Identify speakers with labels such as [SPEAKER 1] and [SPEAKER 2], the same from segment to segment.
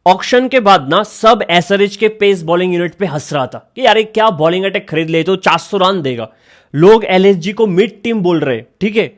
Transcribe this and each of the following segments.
[SPEAKER 1] Auction के बाद ना सब एसआरएच के पेस बॉलिंग यूनिट पे हंस रहा था कि यार क्या बॉलिंग अटैक खरीद ले तो 400 रन देगा। लोग एलएसजी को मिड टीम बोल रहे, ठीक है।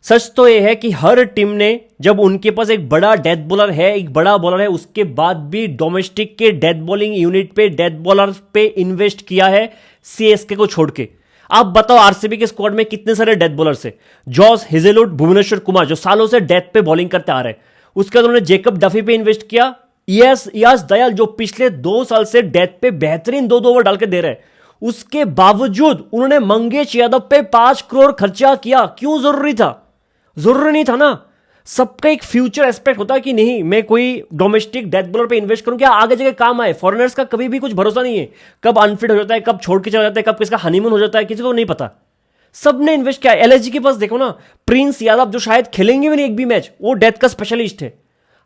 [SPEAKER 1] सच तो यह है कि हर टीम ने जब उनके पास एक बड़ा डेथ बॉलर है, एक बड़ा बॉलर है, उसके बाद भी डोमेस्टिक के डेथ बॉलिंग यूनिट पे डेथ बॉलर पे इन्वेस्ट किया है सीएसके को छोड़ के। आप बताओ आरसीबी के स्क्वाड में कितने सारे डेथ बॉलर्स है? जॉस हेजलवुड, भुवनेश्वर कुमार जो सालों से डेथ पे बॉलिंग करते आ रहे हैं। उसके बाद उन्होंने जेकब डफी पे इन्वेस्ट किया। यस दयाल जो पिछले 2 साल से डेथ पे बेहतरीन 2 ओवर डाल के दे रहे हैं, उसके बावजूद उन्होंने मंगेश यादव पे 5 करोड़ खर्चा किया। क्यों जरूरी था? जरूरी नहीं था ना। सबका एक फ्यूचर एस्पेक्ट होता है कि नहीं मैं कोई डोमेस्टिक डेथ बॉलर पे इन्वेस्ट करूं क्या आगे जगह काम आए। फॉरेनर्स का कभी भी कुछ भरोसा नहीं है, कब अनफिट हो जाता है, कब छोड़ के चला जाता है, कब किसका हनीमून हो जाता है, किसी को नहीं पता। सबने इन्वेस्ट किया। एलएसजी के पास देखो ना, प्रिंस यादव जो शायद खेलेंगे भी नहीं एक भी मैच, वो डेथ का स्पेशलिस्ट है।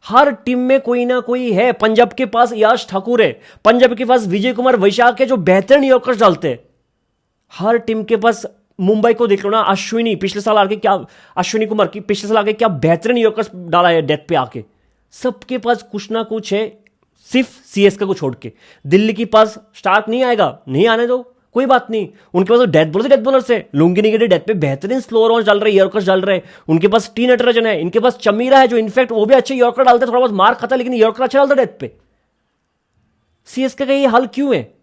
[SPEAKER 1] हर टीम में कोई ना कोई है। पंजाब के पास याश ठाकुर है, पंजाब के पास विजय कुमार वैशाख है जो बेहतरीन यॉर्कर्स डालते हैं। हर टीम के पास, मुंबई को देख लो ना, अश्विनी पिछले साल आके क्या, अश्विनी कुमार की पिछले साल आके क्या बेहतरीन यॉर्कर्स डाला है डेथ पे आके। सबके पास कुछ ना कुछ है, सिर्फ सीएसके को छोड़ के। दिल्ली के पास स्टार्क नहीं आएगा, नहीं आने दो, कोई बात नहीं। उनके पास तो डेथ बॉलर से लुंगिनी के डेथ पे बेहतरीन स्लो रॉन्स डाल रहे, यॉर्कर्स डाल रहे। उनके पास टी नटराजन है, इनके पास चमीरा है जो इनफैक्ट वो भी अच्छे यॉर्कर डालते, थोड़ा बहुत मार खाता लेकिन यॉर्कर अच्छा डालता डेथ पे। सीएसके का ये हाल क्यों है?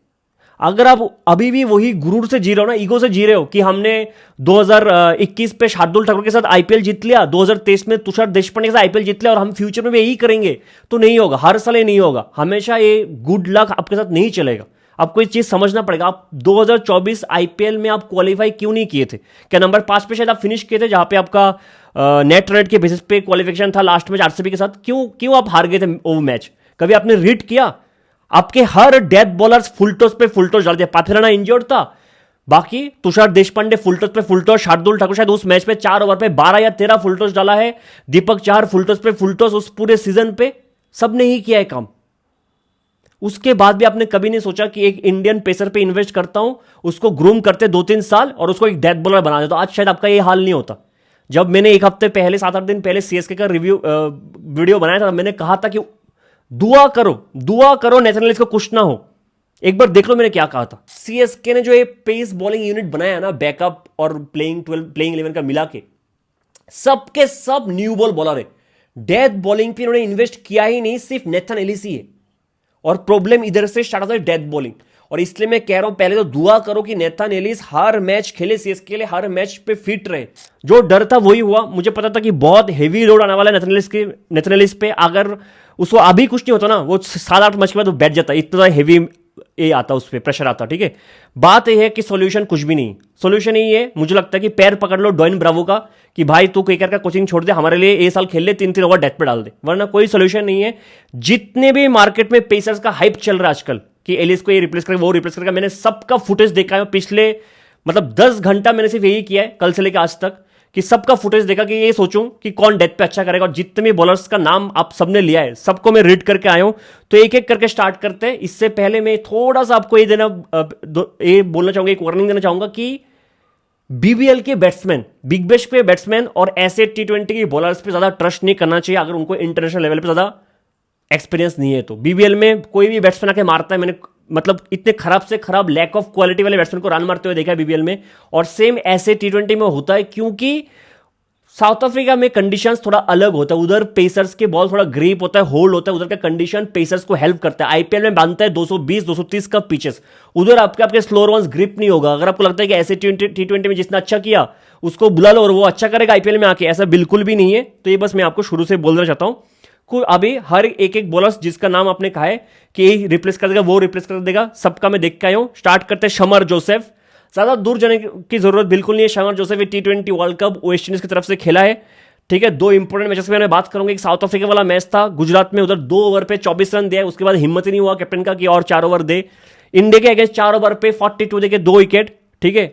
[SPEAKER 1] अगर आप अभी भी वही गुरूर से जी रहे हो ना, ईगो से जी रहे हो कि हमने 2021 पे शार्दुल ठाकुर के साथ आईपीएल जीत लिया, 2023 में तुषार देशपांडे के साथ आईपीएल जीत लिया और हम फ्यूचर में भी यही करेंगे, तो नहीं होगा। हर साल ये नहीं होगा, हमेशा ये गुड लक आपके साथ नहीं चलेगा। आपको ये चीज समझना पड़ेगा। आप 2024 आईपीएल में आप क्वालिफाई क्यों नहीं किए थे? क्या नंबर 5 पे शायद आप फिनिश किए थे, जहां पे आपका नेट रन के बेसिस पे क्वालिफिकेशन था लास्ट मैच आरसीबी के साथ? क्यों आप हार गए थे वो मैच? कभी आपने रीड किया? आपके हर डेथ बॉलर्स फुलटॉस पे फुलटॉस डालते। पाथिराना इंजर्ड था, बाकी तुषार देशपांडे फुलटॉस पे फुलटॉस, शार्दुल ठाकुर शायद उस मैच में 4 ओवर पे 12 या 13 फुलटॉस डाला है, दीपक चाहर फुलटॉस पे फुलटॉस उस पूरे सीजन पे। सबने ही किया है काम। उसके बाद भी आपने कभी नहीं सोचा कि एक इंडियन पेसर पे इन्वेस्ट करता हूं, उसको ग्रूम करते 2-3 साल और उसको एक डेथ बॉलर बना देता। आज शायद आपका ये हाल नहीं होता। जब मैंने एक हफ्ते पहले, 7-8 दिन पहले सीएसके का रिव्यू वीडियो बनाया था, मैंने कहा था कि दुआ करो नेथन एलिस को कुछ ना हो। एक बार देख लो मैंने क्या कहा था। सीएसके ने जो ये पेस बॉलिंग यूनिट बनाया ना, बैकअप और प्लेइंग 11 का मिला के, सबके सब न्यू बॉल बॉलर है। डेथ बॉलिंग पे इन्होंने इन्वेस्ट किया ही नहीं, सिर्फ नेथन एलिस ही है। और प्रॉब्लम इधर से स्टार्ट होता है, डेथ बॉलिंग। और इसलिए मैं कह रहा हूं, पहले तो दुआ करो कि नेथन एलिस हर मैच खेले सीएसके के लिए, हर मैच पे फिट रहे। जो डर था वही हुआ। मुझे पता था कि बहुत हेवी लोड आने वाला है नेथन एलिस पे। अगर उसको अभी कुछ नहीं होता ना, वो 7-8 मैच के बाद वो बैठ जाता, इतना हेवी ये आता उस पर प्रेशर आता, ठीक है। बात यह है कि सॉल्यूशन कुछ भी नहीं। सॉल्यूशन यही है, मुझे लगता है कि पैर पकड़ लो डॉइन ब्रावो का कि भाई तू केकेआर का कोचिंग छोड़ दे, हमारे लिए ये साल खेल ले, 3-3 ओवर डेथ पे डाल दे, वरना कोई सॉल्यूशन नहीं है। जितने भी मार्केट में पेसर्स का हाइप चल रहा है आजकल कि एलिस को ये रिप्लेस करेगा, वो रिप्लेस करेगा, मैंने सबका फुटेज देखा है पिछले 10 घंटा। मैंने सिर्फ यही किया है कल से लेकर आज तक कि सबका फुटेज देखा कि ये सोचूं कि कौन डेथ पे अच्छा करेगा। और जितने भी बॉलर्स का नाम आप सबने लिया है, सबको मैं रीड करके आया हूं। तो एक एक करके स्टार्ट करते हैं। इससे पहले मैं थोड़ा सा आपको ये बोलना चाहूंगा, एक वार्निंग देना चाहूंगा कि बीबीएल के बैट्समैन, बिग बैश पे बैट्समैन और ऐसे टी20 के बॉलर्स पे ज्यादा ट्रस्ट नहीं करना चाहिए अगर उनको इंटरनेशनल लेवल पे ज्यादा एक्सपीरियंस नहीं है। तो बीबीएल में कोई भी बैट्समैन आके मारता है, मैंने इतने खराब से खराब लैक ऑफ क्वालिटी वाले बैट्समैन को रन मारते हुए देखा है बीबीएल में। और सेम ऐसे टी20 में होता है, क्योंकि साउथ अफ्रीका में कंडीशंस थोड़ा अलग होता है। उधर पेसर्स के बॉल थोड़ा ग्रिप होता है, होल्ड होता है, उधर का कंडीशन पेसर्स को हेल्प करता है। आईपीएल में बांधता है 220-230 का पिचेस, उधर आपके स्लो रन्स ग्रिप नहीं होगा। अगर आपको लगता है कि ऐसे टी20 में जितना अच्छा किया उसको बुला लो और वो अच्छा करेगा आईपीएल में आके, ऐसा बिल्कुल भी नहीं है। तो ये बस मैं आपको शुरू से बोलना चाहता हूं। अभी हर एक बॉलर जिसका नाम आपने कहा है कि रिप्लेस कर देगा, वो रिप्लेस कर देगा, सबका मैं देख के आया हूं। स्टार्ट करते हैं शमर जोसेफ। ज्यादा दूर जाने की जरूरत बिल्कुल नहीं है। शमर जोसेफ टी20 वर्ल्ड कप वेस्ट इंडीज की तरफ से खेला है, ठीक है। 2 इंपॉर्टेंट मैचेस में मैं बात करूंगा। एक साउथ अफ्रीका वाला मैच था गुजरात में, उधर 2 ओवर पे 24 रन दिया, उसके बाद हिम्मत ही नहीं हुआ कैप्टन का कि और 4 ओवर दे। इंडिया के अगेंस्ट 4 ओवर पे 42 देके 2 विकेट, ठीक है।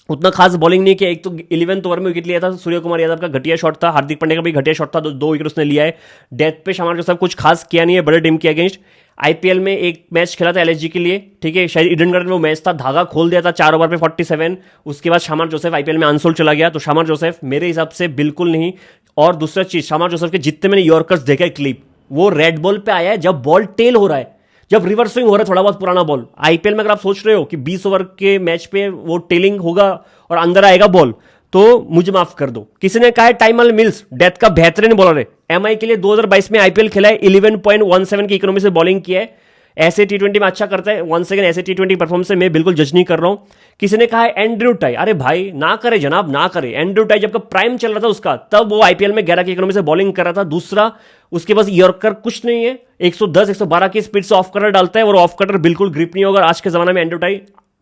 [SPEAKER 1] उतना खास बॉलिंग नहीं किया। एक तो 11वें ओवर में विकेट लिया था, सूर्य कुमार यादव का घटिया शॉट था, हार्दिक पांड्या का भी घटिया शॉट था, 2 विकेट उसने लिया है। डेथ पे शमर जोसेफ कुछ खास किया नहीं है बड़े टीम के अगेंस्ट। आईपीएल में एक मैच खेला था एलएसजी के लिए, ठीक है, शायद ईडन गार्डन में वो मैच था, धागा खोल दिया था 4 ओवर पे 47। उसके बाद शमर जोसेफ आईपीएल में अनसोल्ड चला गया। तो शमर जोसेफ मेरे हिसाब से बिल्कुल नहीं। और दूसरा चीज, शमर जोसेफ के जितने मैंने यॉर्कर्स देखे क्लिप, वो रेड बॉल पे आया है जब बॉल टेल हो रहा है, जब रिवर्स स्विंग हो रहा है थोड़ा बहुत पुराना बॉल। आईपीएल में अगर आप सोच रहे हो कि 20 ओवर के मैच पे वो टेलिंग होगा और अंदर आएगा बॉल, तो मुझे माफ कर दो। किसी ने कहा है टाइमल मिल्स डेथ का बेहतरीन बॉलर है, एमआई के लिए 2022 में आईपीएल खेला है, 11.17 की इकोनॉमी से बॉलिंग किया है, ऐसे टी20 में अच्छा करता है। वन सेकंड, ऐसे टी20 परफॉर्मेंस से मैं बिल्कुल जज नहीं कर रहा हूं। किसी ने कहा है एंड्रयू टाई, अरे भाई ना करे जनाब, ना करे। एंड्रयू टाई जब प्राइम चल रहा था उसका, तब वो आईपीएल में 11 की इकोनॉमी से बॉलिंग कर रहा था। दूसरा, उसके पास यॉर्कर कुछ नहीं है, 110 112 की स्पीड से ऑफ कटर डालता है और ऑफ कटर बिल्कुल ग्रिप नहीं होगा। आज के जमाने में एंड्रयू टाई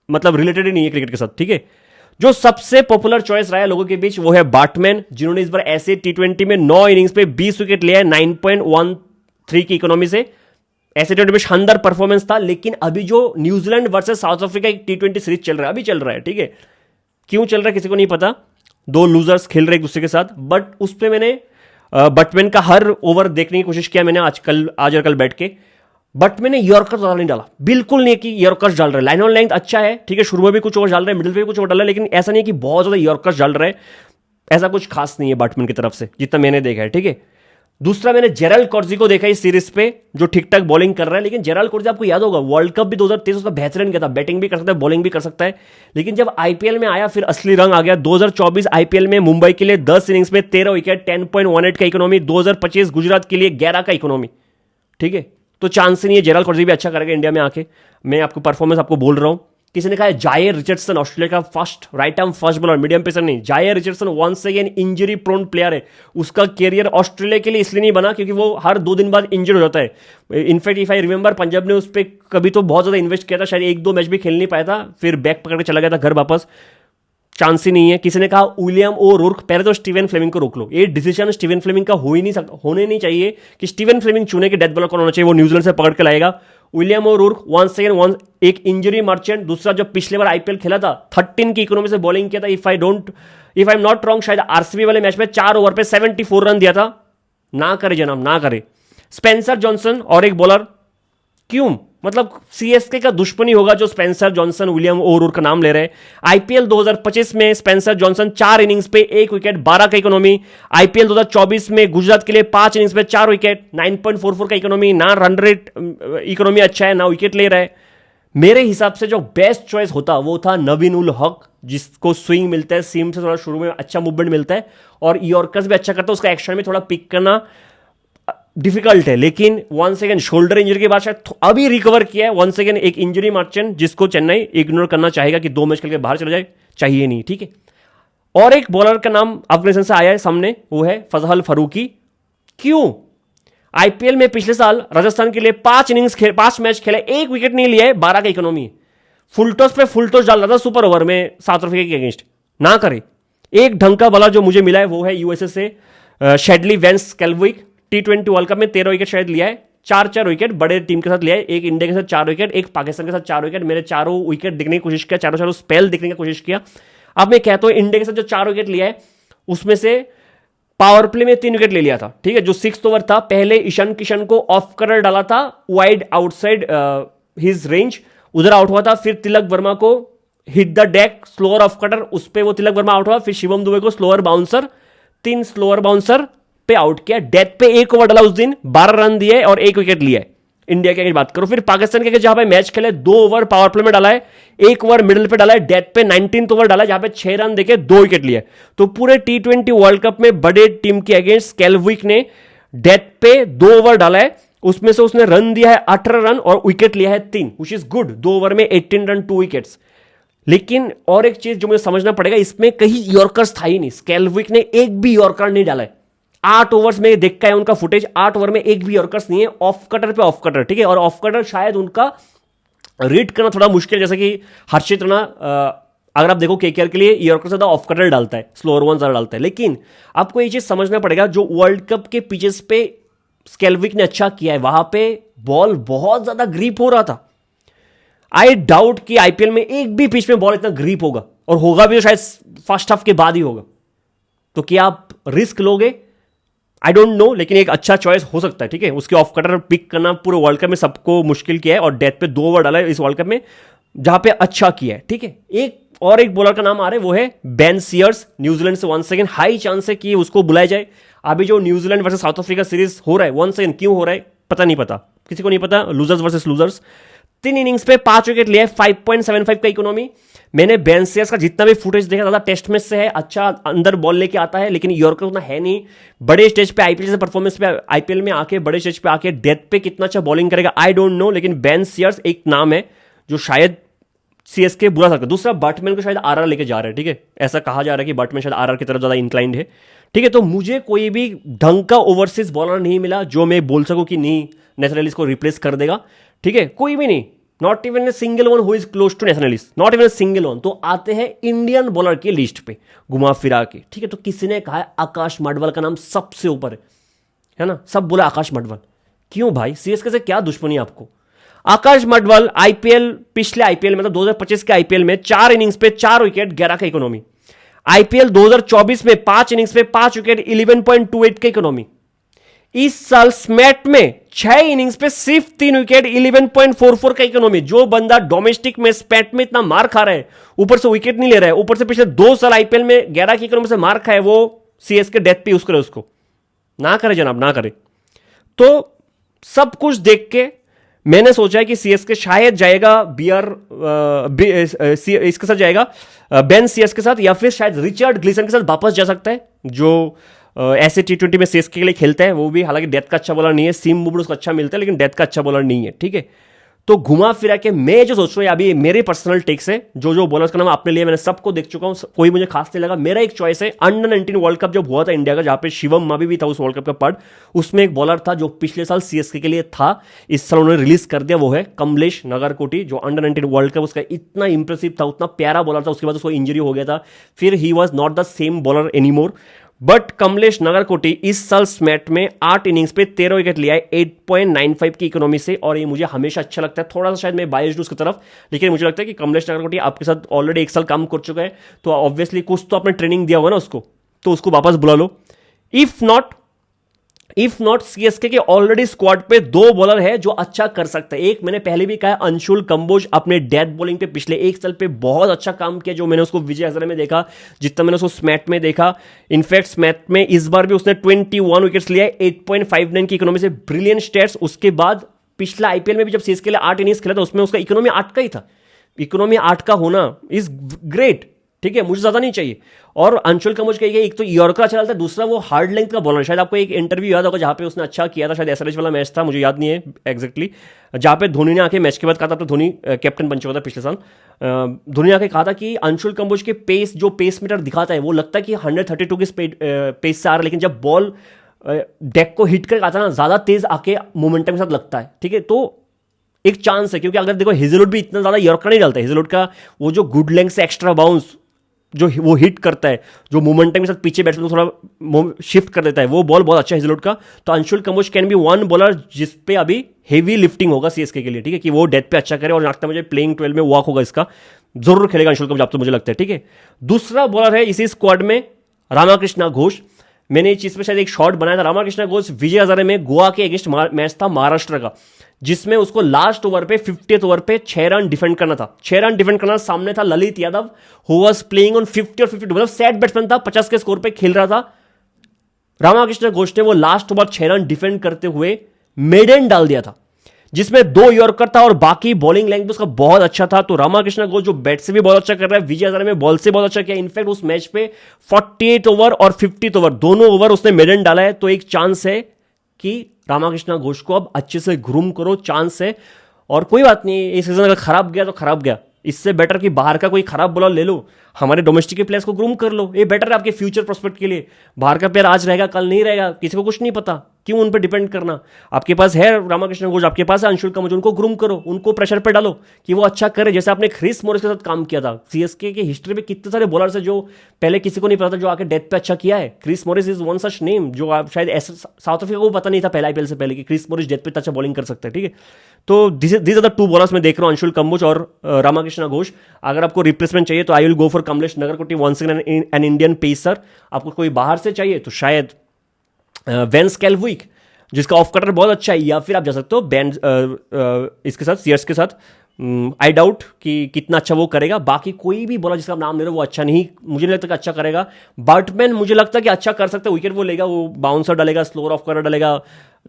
[SPEAKER 1] मतलब रिलेटेड ही नहीं है क्रिकेट के साथ, ठीक है। जो सबसे पॉपुलर चॉइस रहा है लोगों के बीच वो है बाटमैन, जिन्होंने इस बार ऐसे टी20 में 9 इनिंग्स पे 20 विकेट लिया है 9.13 की इकोनॉमी से। ऐसे टी20 में शानदार परफॉर्मेंस था। लेकिन अभी जो न्यूजीलैंड वर्सेस साउथ अफ्रीका एक टी20 सीरीज चल रहा है, अभी चल रहा है, ठीक है, क्यों चल रहा है किसी को नहीं पता, दो लूजर्स खेल रहे एक दूसरे के साथ। बट उस पर मैंने बटमैन का हर ओवर देखने की कोशिश किया मैंने आज और कल बैठ के। बट मैंने यॉर्कर ज्यादा नहीं डाला, बिल्कुल नहीं कि यॉर्कर्स डाल रहे। लाइन ऑन लेंथ अच्छा है, ठीक है, शुरू में भी कुछ ओवर डाल रहे हैं, मिडिल में भी कुछ ओवर डाल रहे हैं, लेकिन ऐसा नहीं कि बहुत ज्यादा यॉर्कर्स डाल रहे हैं। ऐसा कुछ खास नहीं है बैट्समैन की तरफ से जितना मैंने देखा है, ठीक है। दूसरा, मैंने जेराल्ड कॉर्जी को देखा इस सीरीज पे, जो ठीक ठाक बॉलिंग कर रहा है। लेकिन जेराल्ड कॉर्जी आपको याद होगा वर्ल्ड कप भी 2023 उसका बेहतरीन गया था, बैटिंग भी कर सकता है, बॉलिंग भी कर सकता है। लेकिन जब आईपीएल में आया फिर असली रंग आ गया। 2024 आईपीएल में मुंबई के लिए 10 इनिंग्स में 13 विकेट, 10.18 का इकोनॉमी। 2025 गुजरात के लिए 11 का इकोनॉमी, ठीक है। तो चांस नहीं है, जेराल्ड कॉर्जी भी अच्छा करेगा इंडिया में आके। मैं आपको परफॉर्मेंस आपको बोल रहा हूं। किसी ने कहा है जायर रिचर्डसन ऑस्ट्रेलिया का first right arm fast bowler, medium pacer नहीं। Jhye Richardson once again injury prone player है। उसका कैरियर ऑस्ट्रेलिया के लिए इसलिए नहीं बना क्योंकि वो हर 2 दिन बाद इंजर्ड हो जाता है। In fact if I remember, Punjab ने उस पर कभी तो बहुत ज्यादा इन्वेस्ट किया था, शायद 1-2 मैच भी खेल नहीं पाया था, फिर बैक पकड़ के चला गया था घर वापस। चांस ही नहीं है। किसी ने कहा विलियम ओ रुर्क, पहले तो स्टीवन फ्लेमिंग को रोक लो। ये डिसीजन स्टीवन फ्लेमिंग का हो ही नहीं सकता, होने नहीं चाहिए कि स्टीवन फ्लेमिंग चुने कि डेथ बॉलर कौन होना चाहिए, वो न्यूजीलैंड से पकड़ के लाएगा। विलियम ओ रुर्क वंस अगेन एक इंजरी मर्चेंट। दूसरा, जब पिछले बार आईपीएल खेला था 13 की इकोनॉमी से बॉलिंग किया था। If I am not wrong, शायद आरसीबी वाले मैच में 4 ओवर पे 74 रन दिया था। ना करे जनाब, ना करे। स्पेंसर जॉनसन और एक बॉलर, क्यों, मतलब सीएसके का दुश्मनी होगा जो स्पेंसर जॉनसन विलियम ओरूर का नाम ले रहे हैं। आईपीएल 2025 में स्पेंसर जॉनसन 4 इनिंग्स पे 1 विकेट, 12 का इकोनॉमी। आईपीएल 2024 में गुजरात के लिए 5 इनिंग्स पे 4 विकेट, 9.44 का इकोनॉमी। ना रन रेट इकोनॉमी अच्छा है, ना विकेट ले रहा है। मेरे हिसाब से जो बेस्ट चॉइस होता वो था नवीन उल हक, जिसको स्विंग मिलता है, सीम से थोड़ा शुरू में अच्छा मूवमेंट मिलता है और यॉर्कर्स भी अच्छा करता है। उसका एक्शन में थोड़ा पिक करना डिफिकल्ट है। लेकिन वन सेकेंड शोल्डर इंजरी के बाद शायद अभी रिकवर किया है। वन सेकेंड एक इंजरी मर्चेंट जिसको चेन्नई इग्नोर करना चाहेगा कि 2 मैच खेल के बाहर चला जाए, चाहिए नहीं, ठीक है। और एक बॉलर का नाम अफगानिस्तान से आया है सामने, वो है फजहल फरूकी। क्यों? आईपीएल में पिछले साल राजस्थान के लिए 5 मैच खेले, 1 विकेट नहीं लिया है, 12 का इकोनॉमी। फुल टॉस पे फुल टॉस डाल रहा था सुपर ओवर में साउथ अफ्रीका के अगेंस्ट। ना करे। एक ढंग का बॉलर जो मुझे मिला है वो है यूएसए से शेडली वेंस कैल्विक। टी20 वर्ल्ड कप में 13 विकेट शायद लिया है, 4 विकेट बड़े टीम के साथ लिया है। एक इंडिया के साथ 4 विकेट, एक पाकिस्तान के साथ 4 विकेट। मेरे चारों विकेट देखने की कोशिश किया, चारों स्पेल देखने की कोशिश किया। अब मैं कहता हूं इंडिया के साथ जो 4 विकेट लिया है उसमें से पावर प्ले में 3 विकेट ले लिया था, ठीक है। जो 6th ओवर था, पहले ईशान किशन को ऑफ कटर डाला था वाइड आउटसाइड हिज रेंज, उधर आउट हुआ था। फिर तिलक वर्मा को hit the deck slower off cutter, उस पर वो तिलक वर्मा आउट हुआ। फिर शिवम दुबे को स्लोअर बाउंसर, 3 स्लोअर बाउंसर पे आउट किया। डेथ पे 1 ओवर डाला उस दिन, 12 रन दिए और 1 विकेट लिया है। इंडिया की बात करो। फिर पाकिस्तान के जहां पे मैच खेले 2 ओवर पावर प्ले में डाला है, 1 ओवर मिडिल पे डाला है, डेथ पे 19th ओवर डाला है जहां पे 6 रन देके 2 विकेट लिए। तो पूरे टी20 वर्ल्ड कप में बड़े टीम के अगेंस्ट कैल्विक ने डेथ पे 2 ओवर डाला है, उसमें से उसने रन दिया है 18 रन और विकेट लिया है 3, विच इज गुड। 2 ओवर में 18 रन 2 विकेट्स। लेकिन और एक चीज जो मुझे समझना पड़ेगा, इसमें कहीं यॉर्कर्स था ही नहीं। कैल्विक ने एक भी यॉर्कर नहीं डाला है। 8 ओवर्स में देखा है उनका फुटेज, 8 ओवर में एक भी यॉर्कर्स नहीं है। ऑफ कटर पे ऑफ कटर, ठीक है। और ऑफ कटर शायद उनका रीड करना थोड़ा मुश्किल, जैसे कि हर्षित राणा अगर आप देखो केकेआर के लिए यॉर्कर ज्यादा ऑफ कटर डालता है, स्लोअर वन ज्यादा डालता है। लेकिन आपको ये चीज समझना पड़ेगा, जो वर्ल्ड कप के पिचेस पे कैल्विक ने अच्छा किया है वहां पे बॉल बहुत ज्यादा ग्रीप हो रहा था। आई डाउट कि आईपीएल में एक भी पिच में बॉल इतना ग्रीप होगा, और होगा भी तो शायद फर्स्ट हाफ के बाद ही होगा। तो क्या आप रिस्क लोगे? आई डोंट नो, लेकिन एक अच्छा चॉइस हो सकता है, ठीक है। उसके ऑफ कटर पिक करना पूरे वर्ल्ड कप में सबको मुश्किल किया है, और डेथ पे 2 ओवर डाला है इस वर्ल्ड कप में जहां पे अच्छा किया है, ठीक है। एक बॉलर का नाम आ रहा है, वो है बेन सीयर्स, न्यूजीलैंड से। 1 सेकेंड हाई चांस है कि उसको बुलाया जाए। अभी जो New Zealand versus south Africa series हो रहा है, वन सेकंड क्यों हो रहा है पता, किसी को नहीं पता, लूजर्स वर्सेस लूजर्स। 3 इनिंग्स पे 5 विकेट लिए, 5.75 का इकोनॉमी। मैंने बेन स्टोक्स का जितना भी फुटेज देखा, ज्यादा टेस्ट मैच से है, अच्छा अंदर बॉल लेके आता है, लेकिन यॉर्कर उतना है नहीं। बड़े स्टेज पे आईपीएल से परफॉर्मेंस पे, आईपीएल में आके बड़े स्टेज पे आके डेथ पे कितना अच्छा बॉलिंग करेगा आई डोंट नो, लेकिन बेन स्टोक्स एक नाम है जो शायद सीएसके बुला सकता है। दूसरा बटमैन को शायद आरआर लेके जा रहा है, ठीक है, ऐसा कहा जा रहा है कि बटमैन शायद आरआर की तरफ ज्यादा इंक्लाइंड है, ठीक है। तो मुझे कोई भी ढंग का ओवरसीज बॉलर नहीं मिला जो मैं बोल सकूं कि नहीं नेशनलिस्ट को रिप्लेस कर देगा, ठीक है, कोई भी नहीं, not even a single one who is close to nationalist, not even a single one. तो आते हैं इंडियन बॉलर की लिस्ट पे घुमा फिरा के, ठीक है। तो किसी ने कहा है आकाश मडवाल का नाम सबसे ऊपर है ना, सब बोला आकाश मडवाल। क्यों भाई, सीएसके से क्या दुश्मनी आपको? आकाश मडवाल आईपीएल, पिछले आईपीएल मतलब 2025 के आईपीएल में 4 इनिंग्स पे 4 विकेट 11 का इकोनॉमी। आईपीएल 2024 में 5 इनिंग्स पे 5 विकेट 11.28 का इकोनॉमी। इस साल स्मैट में 6 इनिंग्स पे सिर्फ 3 विकेट 11.44 का इकोनॉमी। जो बंदा डोमेस्टिक में स्मैट में इतना मार खा रहा है, ऊपर से विकेट नहीं ले रहा है, ऊपर से पिछले 2 साल आईपीएल में 11 की इकोनॉमी से मार खाए, वो सीएसके डेथ पे यूज करे उसको। ना करे जनाब, ना करे। तो सब कुछ देख के मैंने सोचा कि सीएसके शायद जाएगा इसके साथ जाएगा, बेन स्टोक्स के साथ, या फिर शायद रिचर्ड ग्लीसन के साथ वापस जा सकता है, जो ऐसे T20 में सीएसके के लिए खेलता है। वो भी हालांकि डेथ का अच्छा बॉलर नहीं है, सीम मूवमेंट उसको अच्छा मिलता है, लेकिन डेथ का अच्छा बॉलर नहीं है, ठीक है। तो घुमा फिरा के मैं जो सोच रहा हूँ, अभी मेरे पर्सनल टेक्स है, जो बॉलर्स का नाम आपने लिया मैंने सबको देख चुका हूँ, कोई मुझे खास नहीं लगा। मेरा एक चॉइस है अंडर 19 वर्ल्ड कप जब हुआ था इंडिया का, जहां पे शिवम मावी भी था उस वर्ल्ड कप का पार्ट, उसमें एक बॉलर था जो पिछले साल सीएसके के लिए था, इस साल उन्होंने रिलीज कर दिया, वो है कमलेश नागरकोटी, जो अंडर 19 वर्ल्ड कप उसका इतना इंप्रेसिव था, उतना प्यारा बॉलर था। उसके बाद उसको इंजरी हो गया था, फिर he was not the same bowler anymore. But Kamlesh Nagarkoti इस साल स्मैट में 8 इनिंग्स पे 13 विकेट लिया है 8.95 की इकोनॉमी से, और ये मुझे हमेशा अच्छा लगता है। थोड़ा सा शायद मैं बायस्ड हूं उसकी तरफ, लेकिन मुझे लगता है कि कमलेश नागरकोटी आपके साथ ऑलरेडी 1 साल काम कर चुका है, तो ऑब्वियसली कुछ तो आपने ट्रेनिंग दिया होगा ना उसको, तो उसको वापस बुला लो। इफ नॉट सीएसके के ऑलरेडी स्क्वाड पे 2 बॉलर है जो अच्छा कर सकते हैं। एक मैंने पहले भी कहा, अंशुल कंबोज अपने डेथ बॉलिंग पे पिछले 1 साल पे बहुत अच्छा काम किया, जो मैंने उसको विजय हजारे में देखा, जितना मैंने उसको स्मैट में देखा। इनफैक्ट स्मैट में इस बार भी उसने 21 विकेट्स लिया है 8.59 की इकोनॉमी से, ब्रिलियंट स्टैट्स। उसके बाद पिछला आईपीएल में भी जब सीएसके के लिए 8 इनिंग्स खेला था, उसमें उसका इकोनॉमी 8 का ही था। इकोनॉमी 8 का होना इज ग्रेट, ठीक है, मुझे ज्यादा नहीं चाहिए। और अंशुल कंबोज का एक तो यॉर्कर अच्छा चलता है, दूसरा वो हार्ड लेंथ का बॉलर। शायद आपको एक इंटरव्यू याद होगा जहां पे उसने अच्छा किया था, शायद एसआरएच वाला मैच था, मुझे याद नहीं है एग्जैक्टली, जहां पे धोनी ने आके मैच के बाद कहा था, तो धोनी कैप्टन बन चुका था पिछले साल, धोनी ने आके कहा था कि अंशुल कंबोज के पेस, जो पेस मीटर दिखाता है, वो लगता है कि 132 की पेस से आ रहा है, लेकिन जब बॉल डेक को हिट करके आता है ना, ज्यादा तेज आके मोमेंटम के साथ लगता है, ठीक है। तो एक चांस है, क्योंकि अगर देखो हेजलवुड भी इतना ज्यादा यॉर्कर नहीं डालता है, हेजलवुड का वो जो गुड लेंथ से एक्स्ट्रा बाउंस जो वो हिट करता है, जो मोमेंटम के साथ पीछे बैट्समैन को थोड़ा शिफ्ट कर देता है, वो बॉल बहुत अच्छा है हेजलवुड का। तो Anshul Kamboj can be one bowler जिसपे अभी हेवी लिफ्टिंग होगा सीएसके के लिए, ठीक है, कि वो डेथ पे अच्छा करे, और लगता है मुझे प्लेइंग 12 में वॉक होगा, इसका जरूर खेलेगा अंशुल कंबोज, आप तो मुझे लगता है, ठीक है। दूसरा बॉलर है इसी स्क्वाड में रामाकृष्णा घोष। मैंने ये चीज पे शायद एक शॉट बनाया था। रामाकृष्णा घोष विजय हजारे में गोवा के अगेंस्ट मैच था महाराष्ट्र का, जिसमें उसको लास्ट ओवर पे 50th ओवर पे 6 रन डिफेंड करना था। 6 रन डिफेंड करना, सामने था Lalit Yadav, who was playing on 50 और 52, मतलब सेट बैट्समैन था, 50 के स्कोर पे खेल रहा था। रामाकृष्ण घोष ने वो लास्ट ओवर 6 रन डिफेंड करते हुए मेडन डाल दिया था, जिसमें 2 यॉर्कर था और बाकी बॉलिंग लैंग्वेज उसका बहुत अच्छा था। तो रामाकृष्ण घोष जो बैट से भी बहुत अच्छा कर रहा है, विजय हजारे में बॉल से बहुत अच्छा किया। इनफैक्ट उस मैच पे 48 ओवर और 50th ओवर दोनों ओवर उसने मेडन डाला है। तो एक चांस है कि रामाकृष्ण घोष को अब अच्छे से ग्रूम करो, चांस है। और कोई बात नहीं, इस सीजन अगर खराब गया तो खराब गया, इससे बेटर कि बाहर का कोई खराब बॉलर ले लो, हमारे डोमेस्टिक के प्लेयर्स को ग्रूम कर लो, ये बेटर है आपके फ्यूचर प्रोस्पेक्ट के लिए। बाहर का प्लेयर आज रहेगा कल नहीं रहेगा, किसी को कुछ नहीं पता, क्यों उन पर डिपेंड करना। आपके पास है रामाकृष्ण घोष, आपके पास है अंशुल कंबोज, उनको ग्रूम करो, उनको प्रेशर पे डालो कि वो अच्छा करे, जैसे आपने क्रिस मॉरिस के साथ काम किया था। सीएसके की हिस्ट्री में कितने सारे बॉलर्स है जो पहले किसी को नहीं पता था, जो आके डेथ पे अच्छा किया है। Chris Morris is one such name, जो आप शायद साउथ अफ्रीका को पता नहीं था पहले आईपीएल से पहले कि क्रिस मॉरिस डेथ पे अच्छा बॉलिंग कर सकते हैं, ठीक है। तो दिस आर द 2 बॉलर्स मैं देख रहा हूँ, अंशुल कंबोज और रामाकृष्ण घोष। अगर आपको रिप्लेसमेंट चाहिए तो I will go for Kamlesh Nagarkoti, once again an Indian pacer. आपको कोई बाहर से चाहिए तो शायद वेंस कैल्विक, जिसका ऑफ कटर बहुत अच्छा है, या फिर आप जा सकते हो इसके साथ सीएस के साथ, आई डाउट कि कितना अच्छा वो करेगा। बाकी कोई भी बॉलर जिसका नाम ले रहे हो वो अच्छा नहीं, मुझे नहीं लगता कि अच्छा करेगा। बर्टमैन मुझे लगता है कि अच्छा कर सकता है, विकेट वो लेगा, वो बाउंसर डालेगा, स्लोअर ऑफ कर डालेगा,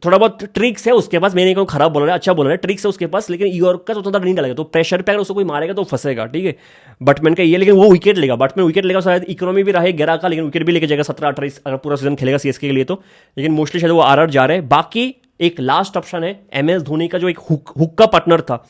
[SPEAKER 1] थोड़ा बहुत ट्रिक्स है उसके पास। मैं नहीं कहूँ खराब बॉलर है, अच्छा बॉलर है, ट्रिक्स है उसके पास, लेकिन यॉर्कर उतना नहीं डालेगा, तो प्रेशर पे अगर उसको कोई मारेगा तो फंसेगा, ठीक है। बटमैन का ये, लेकिन वो विकेट लेगा, बटमैन विकेट लेगा, शायद इकोनॉमी भी रहे 11 का, लेकिन विकेट भी लेके जाएगा 17-18 अगर पूरा सीजन खेलेगा सीएसके के लिए तो। लेकिन मोस्टली शायद वो आरआर जा रहे हैं। बाकी एक लास्ट ऑप्शन है एमएस धोनी का जो एक हुक्का पार्टनर था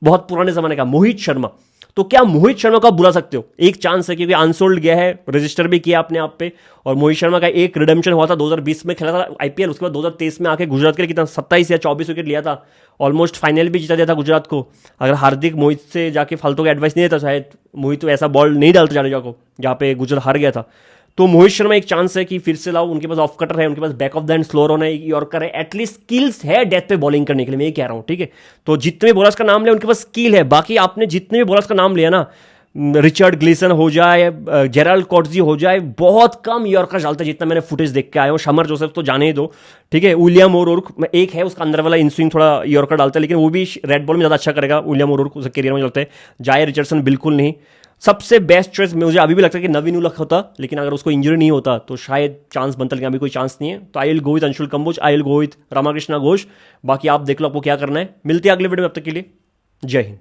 [SPEAKER 1] बहुत पुराने जमाने का, मोहित शर्मा। तो क्या मोहित शर्मा को आप बुला सकते हो? एक चांस है, क्योंकि अनसोल्ड गया है, रजिस्टर भी किया अपने आप पे। और मोहित शर्मा का एक रिडेम्पशन हुआ था 2020 में, खेला था आईपीएल, उसके बाद 2023 में आके गुजरात के लिए कितना 27 या 24 विकेट लिया था, ऑलमोस्ट फाइनल भी जीता दिया था गुजरात को। अगर हार्दिक मोहित से जाके फालतू का एडवाइस नहीं देता, शायद मोहित तो ऐसा बॉल नहीं डालता जाडेजा को जहाँ पे गुजरात हार गया था। तो मोहित शर्मा एक चांस है कि फिर से लाओ, उनके पास ऑफ कटर है, उनके पास back of the hand slower होना है, यॉर्कर है, एटलीस्ट स्किल्स है डेथ पे बॉलिंग करने के लिए, मैं ये कह रहा हूँ, ठीक है। तो जितने भी बॉलर्स का नाम लिया उनके पास स्किल है। बाकी आपने जितने भी बॉलर्स का नाम लिया ना, रिचर्ड ग्लीसन हो जाए, जेराल्ड कॉट्जी हो जाए, बहुत कम यॉर्कर डालते जितना मैंने फुटेज देख के आया हूँ। शमर जोसेफ तो जाने ही दो, ठीक है। विलियम ओरोर्क एक है, उसका अंदर वाला इनस्विंग थोड़ा यॉर्कर डालता है, लेकिन वो भी रेड बॉल में ज़्यादा अच्छा करेगा विलियम ओरोर्क, उसके करियर में चलते हैं। जाए रिचर्डसन बिल्कुल नहीं। सबसे बेस्ट चॉइस मुझे अभी भी लगता है कि नवीन उलख होता, लेकिन अगर उसको इंजरी नहीं होता तो शायद चांस बनता, लेकिन अभी कोई चांस नहीं है। तो I will go with Anshul Kamboj, I will go with Ramakrishna Ghosh. बाकी आप देख लो आपको क्या करना है। मिलते हैं अगले वीडियो में, अब तक के लिए जय हिंद।